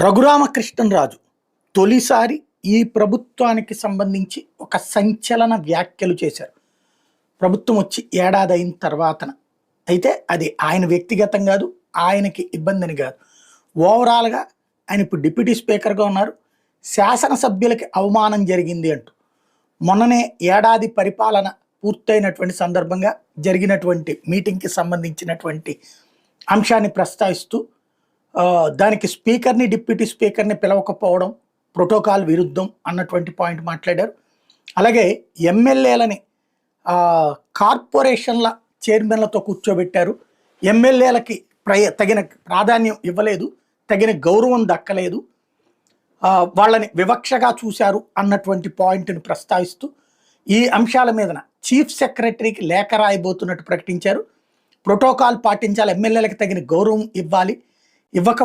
రఘురామకృష్ణరాజు తొలిసారి ఈ ప్రభుత్వానికి సంబంధించి ఒక సంచలన వ్యాఖ్యలు చేశారు. ప్రభుత్వం వచ్చి ఏడాది అయిన తర్వాతన అయితే అది ఆయన వ్యక్తిగతం కాదు, ఆయనకి ఇబ్బందిని కాదు. ఓవరాల్గా ఆయన ఇప్పుడు డిప్యూటీ స్పీకర్గా ఉన్నారు. శాసనసభ్యులకి అవమానం జరిగింది అంటూ మొన్ననే ఏడాది పరిపాలన పూర్తయినటువంటి సందర్భంగా జరిగినటువంటి మీటింగ్కి సంబంధించినటువంటి అంశాన్ని ప్రస్తావిస్తూ దానికి స్పీకర్ని డిప్యూటీ స్పీకర్ని పిలవకపోవడం ప్రోటోకాల్ విరుద్ధం అన్నటువంటి పాయింట్ మాట్లాడారు. అలాగే ఎమ్మెల్యేలని కార్పొరేషన్ల చైర్మన్లతో కూర్చోబెట్టారు. ఎమ్మెల్యేలకి తగిన ప్రాధాన్యం ఇవ్వలేదు, తగిన గౌరవం దక్కలేదు, వాళ్ళని వివక్షగా చూశారు అన్నటువంటి పాయింట్ని ప్రస్తావిస్తూ ఈ అంశాల మీదన చీఫ్ సెక్రటరీకి లేఖ రాయబోతున్నట్టు ప్రకటించారు. ప్రోటోకాల్ పాటించాలి, ఎమ్మెల్యేలకు తగిన గౌరవం ఇవ్వాలి, ఇవ్వక